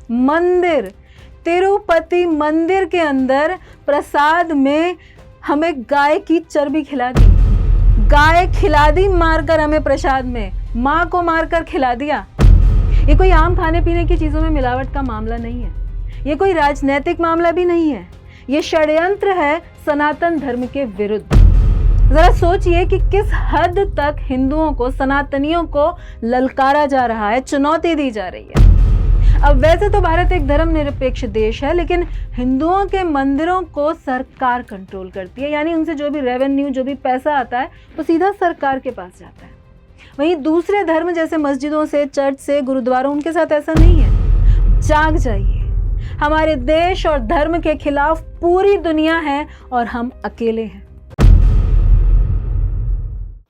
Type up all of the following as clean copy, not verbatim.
मंदिर, तिरुपति मंदिर के अंदर प्रसाद में हमें गाय की चर्बी खिला दी, गाय खिला दी मारकर हमें प्रसाद में, माँ को मारकर खिला दिया। ये कोई आम खाने पीने की चीज़ों में मिलावट का मामला नहीं है, ये कोई राजनीतिक मामला भी नहीं है, ये षड्यंत्र है सनातन धर्म के विरुद्ध। जरा सोचिए कि किस हद तक हिंदुओं को, सनातनियों को ललकारा जा रहा है, चुनौती दी जा रही है। अब वैसे तो भारत एक धर्मनिरपेक्ष देश है, लेकिन हिंदुओं के मंदिरों को सरकार कंट्रोल करती है, यानी उनसे जो भी रेवेन्यू, जो भी पैसा आता है वो सीधा सरकार के पास जाता है। वहीं दूसरे धर्म जैसे मस्जिदों से, चर्च से, गुरुद्वारों, उनके साथ ऐसा नहीं है। जाग जाइए, हमारे देश और धर्म के खिलाफ पूरी दुनिया है और हम अकेले हैं।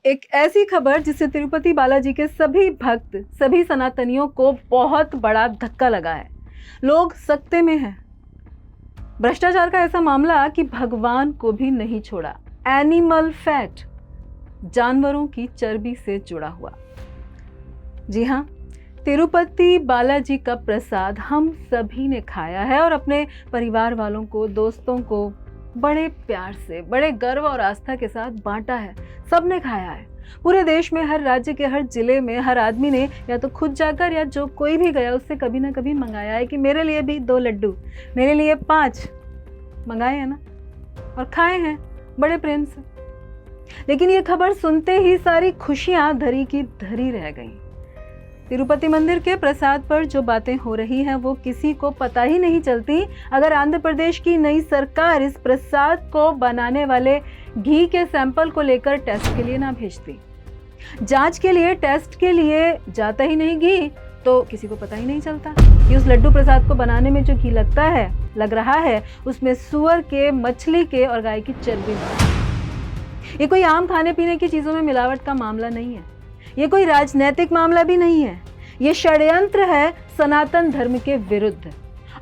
एक ऐसी खबर जिससे तिरुपति बालाजी के सभी भक्त, सभी सनातनियों को बहुत बड़ा धक्का लगा है। लोग सकते में हैं। भ्रष्टाचार का ऐसा मामला कि भगवान को भी नहीं छोड़ा। एनिमल फैट, जानवरों की चर्बी से जुड़ा हुआ। जी हाँ, तिरुपति बालाजी का प्रसाद हम सभी ने खाया है और अपने परिवार वालों को, दोस्तों को बड़े प्यार से, बड़े गर्व और आस्था के साथ बांटा है। सबने खाया है। पूरे देश में, हर राज्य के हर जिले में हर आदमी ने या तो खुद जाकर या जो कोई भी गया उससे कभी ना कभी मंगाया है कि मेरे लिए भी 2 लड्डू, मेरे लिए 5 मंगाए हैं ना, और खाए हैं बड़े प्रेम से। लेकिन ये खबर सुनते ही सारी खुशियां धरी की धरी रह गईं। तिरुपति मंदिर के प्रसाद पर जो बातें हो रही हैं वो किसी को पता ही नहीं चलती अगर आंध्र प्रदेश की नई सरकार इस प्रसाद को बनाने वाले घी के सैंपल को लेकर टेस्ट के लिए ना भेजती। जांच के लिए, टेस्ट के लिए जाता ही नहीं घी, तो किसी को पता ही नहीं चलता कि उस लड्डू प्रसाद को बनाने में जो घी लग रहा है उसमें सूअर के, मछली के और गाय की चर्बी। ये कोई आम खाने पीने की चीज़ों में मिलावट का मामला नहीं है, ये कोई राजनीतिक मामला भी नहीं है, ये षड्यंत्र है सनातन धर्म के विरुद्ध।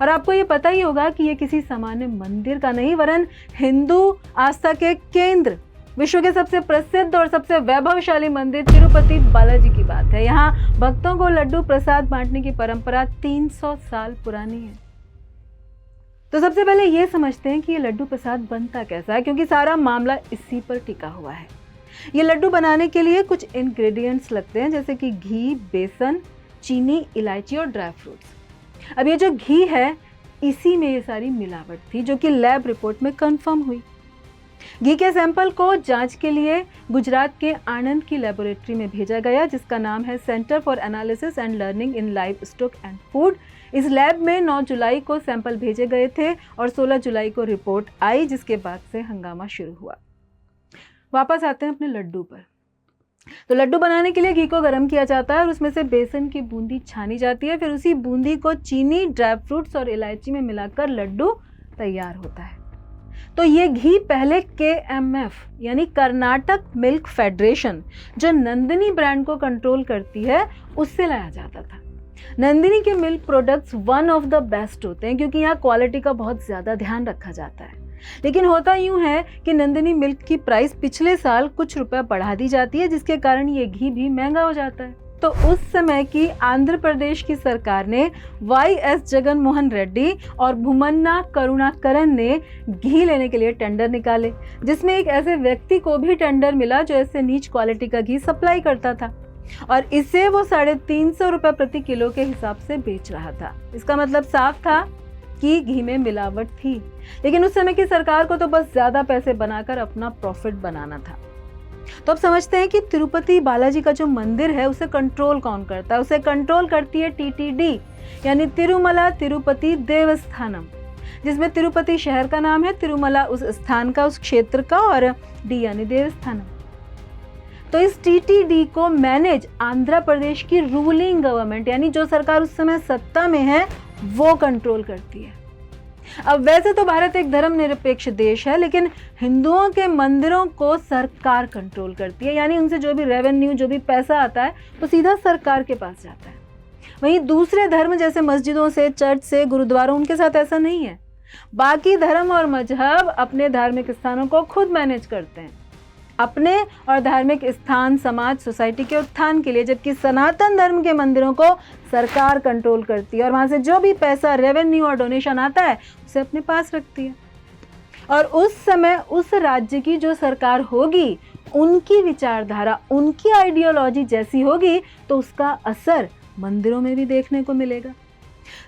और आपको ये पता ही होगा कि ये किसी सामान्य मंदिर का नहीं, वरन हिंदू आस्था के केंद्र, विश्व के सबसे प्रसिद्ध और सबसे वैभवशाली मंदिर तिरुपति बालाजी की बात है। यहाँ भक्तों को लड्डू प्रसाद बांटने की परंपरा 300 साल पुरानी है। तो सबसे पहले ये समझते हैं कि ये लड्डू प्रसाद बनता कैसा है, क्योंकि सारा मामला इसी पर टिका हुआ है। ये लड्डू बनाने के लिए कुछ इंग्रेडिएंट्स लगते हैं, जैसे कि घी, बेसन, चीनी, इलायची और ड्राई फ्रूट्स। अब ये जो घी है, इसी में ये सारी मिलावट थी, जो कि लैब रिपोर्ट में कंफर्म हुई। घी के सैंपल को जांच के लिए गुजरात के आणंद की लेबोरेटरी में भेजा गया, जिसका नाम है centre for analysis and learning in live stock and food. इस लैब में 9 जुलाई को सैंपल भेजे गए थे और 16 जुलाई को रिपोर्ट आई, जिसके बाद से हंगामा शुरू हुआ। वापस आते हैं अपने लड्डू पर। तो लड्डू बनाने के लिए घी को गर्म किया जाता है और उसमें से बेसन की बूंदी छानी जाती है। फिर उसी बूंदी को चीनी, ड्राई फ्रूट्स और इलायची में मिलाकर लड्डू तैयार होता है। तो ये घी पहले KMF यानी कर्नाटक मिल्क फेडरेशन, जो नंदिनी ब्रांड को कंट्रोल करती है, उससे लाया जाता था। नंदिनी के milk products one of the best होते हैं, क्योंकि यहाँ क्वालिटी का बहुत ज़्यादा ध्यान रखा जाता है। लेकिन होता यूं है कि नंदिनी मिल्क की प्राइस पिछले साल कुछ रुपए बढ़ा दी जाती है, जिसके कारण ये घी भी महंगा हो जाता है। तो उस समय की आंध्र प्रदेश की सरकार ने YS जगन मोहन रेड्डी और भूमन्ना करुणाकरन ने घी लेने के लिए टेंडर निकाले, जिसमें एक ऐसे व्यक्ति को भी टेंडर मिला जो ऐसे नीच क्वालिटी का घी सप्लाई करता था और इसे वो 350 रुपये प्रति किलो के हिसाब से बेच रहा था। इसका मतलब साफ था कि घी में मिलावट थी। लेकिन उस समय की सरकार को तो बस ज्यादा पैसे बनाकर अपना प्रॉफिट बनाना था। तो अब समझते हैं कि तिरुपति बालाजी का जो मंदिर है उसे कंट्रोल कौन करता है। उसे कंट्रोल करती है TTD यानी तिरुमला तिरुपति देवस्थानम, जिसमें तिरुपति शहर का नाम है, तिरुमला उस स्थान का, उस क्षेत्र का, और D यानी देवस्थानम। तो इस TTD को मैनेज आंध्र प्रदेश की रूलिंग गवर्नमेंट यानी जो सरकार उस समय सत्ता में है वो कंट्रोल करती है। अब वैसे तो भारत एक धर्मनिरपेक्ष देश है, लेकिन हिंदुओं के मंदिरों को सरकार कंट्रोल करती है, यानी उनसे जो भी रेवेन्यू, जो भी पैसा आता है वो सीधा सरकार के पास जाता है। वहीं दूसरे धर्म जैसे मस्जिदों से, चर्च से, गुरुद्वारों, उनके साथ ऐसा नहीं है। बाकी धर्म और मजहब अपने धार्मिक स्थानों को खुद मैनेज करते हैं। अपने और धार्मिक स्थान, समाज, सोसाइटी के उत्थान के लिए, जबकि सनातन धर्म के मंदिरों को सरकार कंट्रोल करती है और वहाँ से जो भी पैसा, रेवेन्यू और डोनेशन आता है उसे अपने पास रखती है। और उस समय उस राज्य की जो सरकार होगी, उनकी विचारधारा, उनकी आइडियोलॉजी जैसी होगी तो उसका असर मंदिरों में भी देखने को मिलेगा।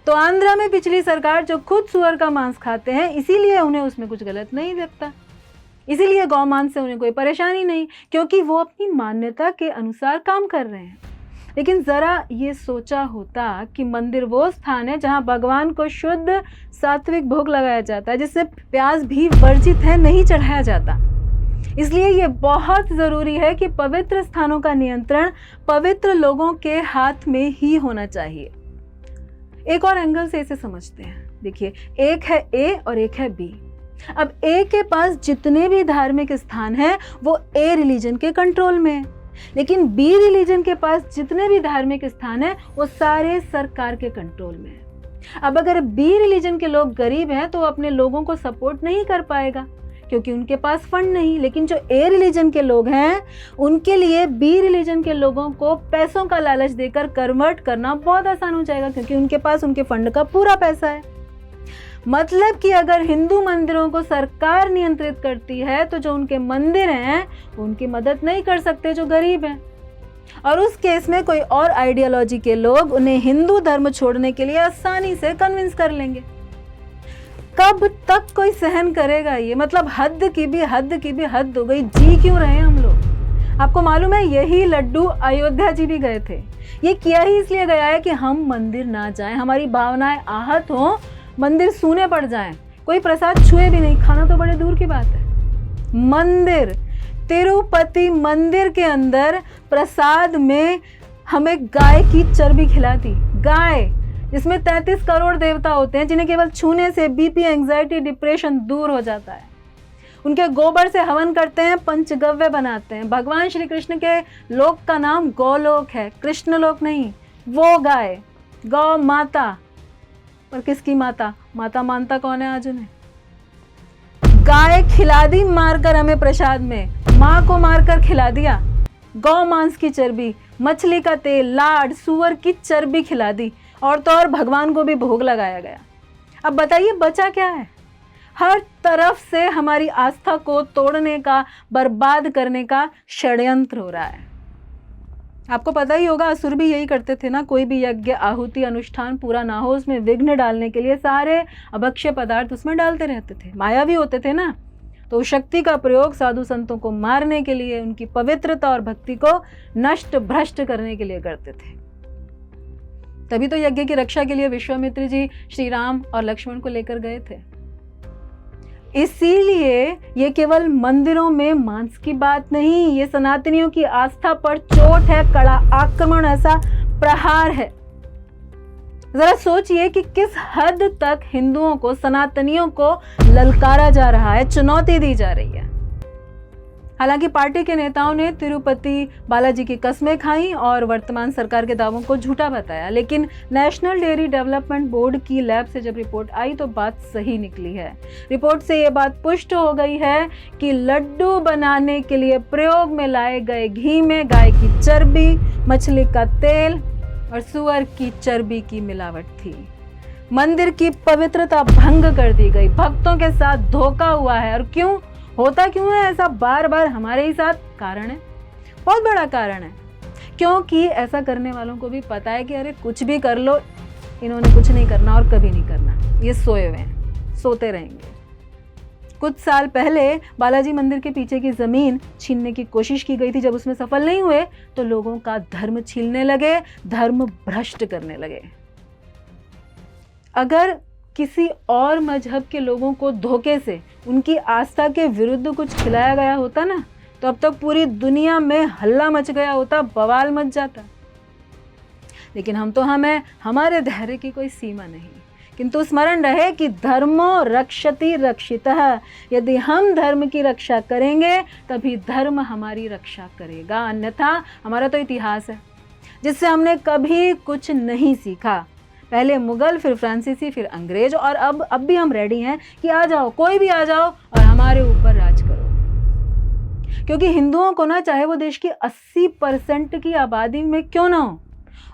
तो आंध्रा में पिछली सरकार जो खुद सुअर का मांस खाते हैं, इसीलिए उन्हें उसमें कुछ गलत नहीं लगता, इसीलिए गौ मांस से उन्हें कोई परेशानी नहीं, क्योंकि वो अपनी मान्यता के अनुसार काम कर रहे हैं। लेकिन ज़रा ये सोचा होता कि मंदिर वो स्थान है जहाँ भगवान को शुद्ध सात्विक भोग लगाया जाता है, जिससे प्याज भी वर्जित है, नहीं चढ़ाया जाता। इसलिए ये बहुत ज़रूरी है कि पवित्र स्थानों का नियंत्रण पवित्र लोगों के हाथ में ही होना चाहिए। एक और एंगल से इसे समझते हैं। देखिए, एक है ए और एक है बी। अब ए के पास जितने भी धार्मिक स्थान हैं वो ए रिलीजन के कंट्रोल में है, लेकिन बी रिलीजन के पास जितने भी धार्मिक स्थान हैं वो सारे सरकार के कंट्रोल में है। अब अगर बी रिलीजन के लोग गरीब हैं तो वो अपने लोगों को सपोर्ट नहीं कर पाएगा क्योंकि उनके पास फंड नहीं। लेकिन जो ए रिलीजन के लोग हैं उनके लिए बी रिलीजन के लोगों को पैसों का लालच देकर कन्वर्ट करना बहुत आसान हो जाएगा क्योंकि उनके पास उनके फंड का पूरा पैसा है। मतलब कि अगर हिंदू मंदिरों को सरकार नियंत्रित करती है तो जो उनके मंदिर हैं वो उनकी मदद नहीं कर सकते जो गरीब हैं, और उस केस में कोई और आइडियोलॉजी के लोग उन्हें हिंदू धर्म छोड़ने के लिए आसानी से कन्विंस कर लेंगे। कब तक कोई सहन करेगा ये? मतलब हद की भी हद हो गई। जी क्यों रहे हम लोग? आपको मालूम है यही लड्डू अयोध्या जी भी गए थे। ये किया ही इसलिए गया है कि हम मंदिर ना जाएं, हमारी भावनाएं आहत हों, मंदिर सूने पड़ जाएं, कोई प्रसाद छुए भी नहीं, खाना तो बड़े दूर की बात है। मंदिर, तिरुपति मंदिर के अंदर प्रसाद में हमें गाय की चर्बी खिलाती, गाय जिसमें 33 करोड़ देवता होते हैं जिन्हें केवल छूने से बीपी, एंजाइटी, डिप्रेशन दूर हो जाता है। उनके गोबर से हवन करते हैं, पंचगव्य बनाते हैं। भगवान श्री कृष्ण के लोक का नाम गौलोक है, कृष्ण लोक नहीं। वो गाय, गौ माता, पर किसकी माता? माता मानता कौन है आज उन्हें? गाय खिला दी मारकर हमें प्रसाद में, माँ को मारकर खिला दिया। गौ मांस की चर्बी, मछली का तेल, लाड, सुअर की चर्बी खिला दी, और तो और भगवान को भी भोग लगाया गया। अब बताइए बचा क्या है? हर तरफ से हमारी आस्था को तोड़ने का, बर्बाद करने का षड्यंत्र हो रहा है। आपको पता ही होगा असुर भी यही करते थे ना, कोई भी यज्ञ, आहुति, अनुष्ठान पूरा ना हो उसमें विघ्न डालने के लिए सारे अभक्ष्य पदार्थ उसमें डालते रहते थे। मायावी होते थे ना, तो शक्ति का प्रयोग साधु संतों को मारने के लिए, उनकी पवित्रता और भक्ति को नष्ट भ्रष्ट करने के लिए करते थे। तभी तो यज्ञ की रक्षा के लिए विश्वामित्र जी श्री राम और लक्ष्मण को लेकर गए थे। इसीलिए ये केवल मंदिरों में मांस की बात नहीं, ये सनातनियों की आस्था पर चोट है, कड़ा आक्रमण, ऐसा प्रहार है। जरा सोचिए कि किस हद तक हिंदुओं को, सनातनियों को ललकारा जा रहा है, चुनौती दी जा रही है। हालांकि पार्टी के नेताओं ने तिरुपति बालाजी की कस्में खाई और वर्तमान सरकार के दावों को झूठा बताया, लेकिन नेशनल डेयरी डेवलपमेंट बोर्ड की लैब से जब रिपोर्ट आई तो बात सही निकली है। रिपोर्ट से ये बात पुष्ट हो गई है कि लड्डू बनाने के लिए प्रयोग में लाए गए घी में गाय की चर्बी, मछली का तेल और सुअर की चर्बी की मिलावट थी। मंदिर की पवित्रता भंग कर दी गई, भक्तों के साथ धोखा हुआ है। और क्यों होता क्यों है ऐसा बार बार हमारे ही साथ? कारण है, बहुत बड़ा कारण है। क्योंकि ऐसा करने वालों को भी पता है कि अरे कुछ भी कर लो, इन्होंने कुछ नहीं करना और कभी नहीं करना, ये सोए हुए हैं, सोते रहेंगे। कुछ साल पहले बालाजी मंदिर के पीछे की जमीन छीनने की कोशिश की गई थी। जब उसमें सफल नहीं हुए तो लोगों का धर्म छीनने लगे, धर्म भ्रष्ट करने लगे। अगर किसी और मजहब के लोगों को धोखे से उनकी आस्था के विरुद्ध कुछ खिलाया गया होता ना, तो अब तक पूरी दुनिया में हल्ला मच गया होता, बवाल मच जाता। लेकिन हम तो हैं, हमारे धैर्य की कोई सीमा नहीं। किंतु स्मरण रहे कि धर्मो रक्षति रक्षितः। यदि हम धर्म की रक्षा करेंगे तभी धर्म हमारी रक्षा करेगा, अन्यथा हमारा तो इतिहास है जिससे हमने कभी कुछ नहीं सीखा। पहले मुगल, फिर फ्रांसीसी, फिर अंग्रेज, और अब भी हम रेडी हैं कि आ जाओ, कोई भी आ जाओ और हमारे ऊपर राज करो। क्योंकि हिंदुओं को ना, चाहे वो देश की 80% की आबादी में क्यों ना हो,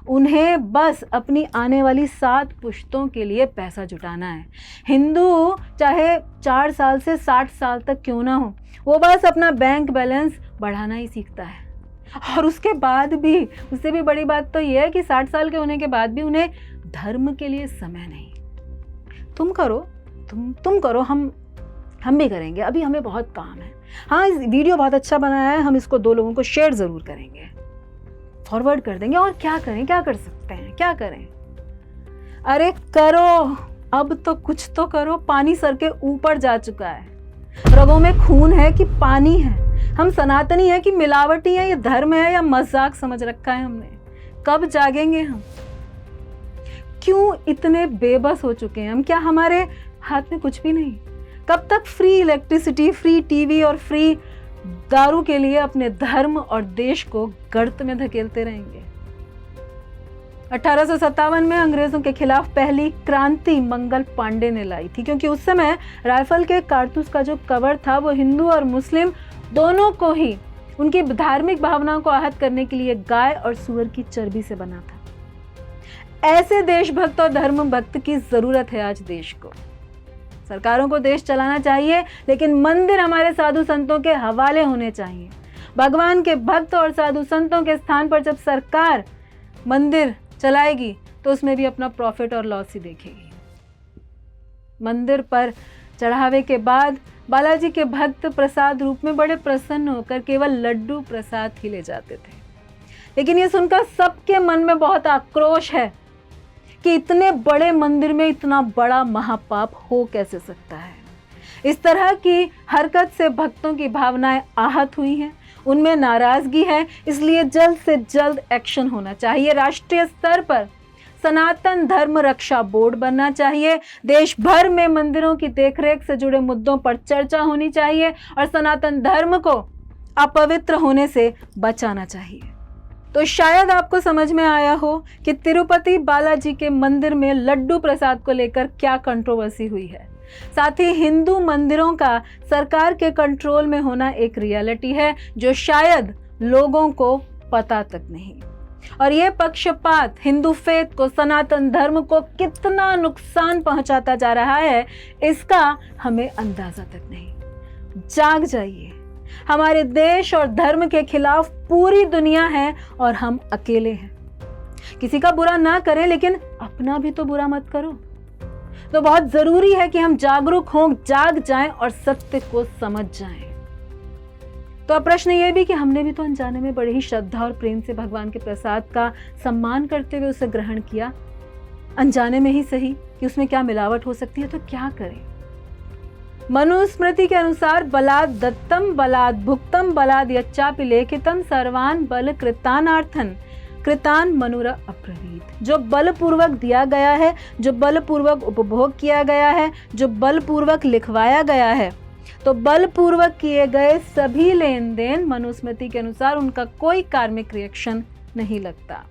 उन्हें बस अपनी आने वाली 7 पुश्तों के लिए पैसा जुटाना है। हिंदू चाहे 4 साल से 60 साल तक क्यों ना हो, वो बस अपना बैंक बैलेंस बढ़ाना ही सीखता है। और उसके बाद भी, उससे भी बड़ी बात तो ये है कि 60 साल के होने के बाद भी उन्हें धर्म के लिए समय नहीं। तुम करो, तुम करो, हम भी करेंगे, अभी हमें बहुत काम है। हाँ, इस वीडियो बहुत अच्छा बनाया है, हम इसको 2 लोगों को शेयर ज़रूर करेंगे, फॉरवर्ड कर देंगे। और क्या करें, क्या कर सकते हैं, क्या करें? अरे करो, अब तो कुछ तो करो। पानी सर के ऊपर जा चुका है, रगों में खून है कि पानी है? हम सनातनी है कि मिलावटी है? ये धर्म है या मजाक समझ रखा है हमने? कब जागेंगे हम? क्यों इतने बेबस हो चुके हैं हम? क्या हमारे हाथ में कुछ भी नहीं? कब तक फ्री इलेक्ट्रिसिटी, फ्री टीवी और फ्री दारू के लिए अपने धर्म और देश को गर्त में धकेलते रहेंगे? 1857 में अंग्रेजों के खिलाफ पहली क्रांति मंगल पांडे ने लाई थी, क्योंकि उस समय राइफल के कारतूस का जो कवर था वो हिंदू और मुस्लिम दोनों को ही उनकी धार्मिक भावनाओं को आहत करने के लिए गाय और सूअर की चर्बी से बना था। ऐसे देशभक्त और धर्म भक्त की जरूरत है आज देश को। सरकारों को देश चलाना चाहिए, लेकिन मंदिर हमारे साधु संतों के हवाले होने चाहिए। भगवान के भक्त और साधु संतों के स्थान पर जब सरकार मंदिर चलाएगी तो उसमें भी अपना प्रॉफिट और लॉस ही देखेगी। मंदिर पर चढ़ावे के बाद बालाजी के भक्त प्रसाद रूप में बड़े प्रसन्न होकर केवल लड्डू प्रसाद ही ले जाते थे। लेकिन ये सुनकर सबके मन में बहुत आक्रोश है कि इतने बड़े मंदिर में इतना बड़ा महापाप हो कैसे सकता है। इस तरह की हरकत से भक्तों की भावनाएं आहत हुई हैं, उनमें नाराजगी है, इसलिए जल्द से जल्द एक्शन होना चाहिए। राष्ट्रीय स्तर पर सनातन धर्म रक्षा बोर्ड बनना चाहिए। देश भर में मंदिरों की देखरेख से जुड़े मुद्दों पर चर्चा होनी चाहिए और सनातन धर्म को अपवित्र होने से बचाना चाहिए। तो शायद आपको समझ में आया हो कि तिरुपति बालाजी के मंदिर में लड्डू प्रसाद को लेकर क्या कंट्रोवर्सी हुई है। साथ ही हिंदू मंदिरों का सरकार के कंट्रोल में होना एक रियलिटी है जो शायद लोगों को पता तक नहीं। और ये पक्षपात हिंदू फेथ को, सनातन धर्म को कितना नुकसान पहुंचाता जा रहा है, इसका हमें अंदाजा तक नहीं। जाग जाइए, हमारे देश और धर्म के खिलाफ पूरी दुनिया है और हम अकेले हैं। किसी का बुरा ना करें, लेकिन अपना भी तो बुरा मत करो। तो बहुत जरूरी है कि हम जागरूक हों, जाग जाएं और सत्य को समझ जाएं। तो अब प्रश्न ये भी कि हमने भी तो अनजाने में बड़े ही श्रद्धा और प्रेम से भगवान के प्रसाद का सम्मान करते हुए उसे ग्रहण किया, अनजाने में ही सही, कि उसमें क्या मिलावट हो सकती है। तो क्या करें? मनुस्मृति के अनुसार बलाद दत्तम बलाद भुक्तम बलाद यच्चापि लेखितम सर्वान बल कृतानार्थन कृतान मनुरा अब्रवीत। जो बलपूर्वक दिया गया है, जो बलपूर्वक उपभोग किया गया है, जो बलपूर्वक लिखवाया गया है, तो बलपूर्वक किए गए सभी लेन देन मनुस्मृति के अनुसार उनका कोई कार्मिक रिएक्शन नहीं लगता।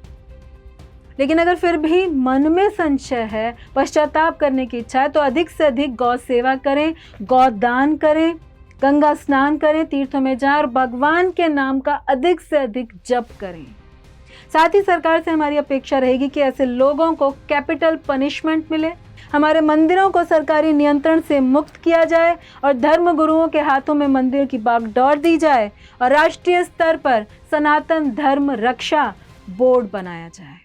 लेकिन अगर फिर भी मन में संशय है, पश्चाताप करने की इच्छा है, तो अधिक से अधिक गौ सेवा करें, गौदान करें, गंगा स्नान करें, तीर्थों में जाएं और भगवान के नाम का अधिक से अधिक जप करें। साथ ही सरकार से हमारी अपेक्षा रहेगी कि ऐसे लोगों को कैपिटल पनिशमेंट मिले, हमारे मंदिरों को सरकारी नियंत्रण से मुक्त किया जाए और धर्म गुरुओं के हाथों में मंदिर की बागडोर दी जाए और राष्ट्रीय स्तर पर सनातन धर्म रक्षा बोर्ड बनाया जाए।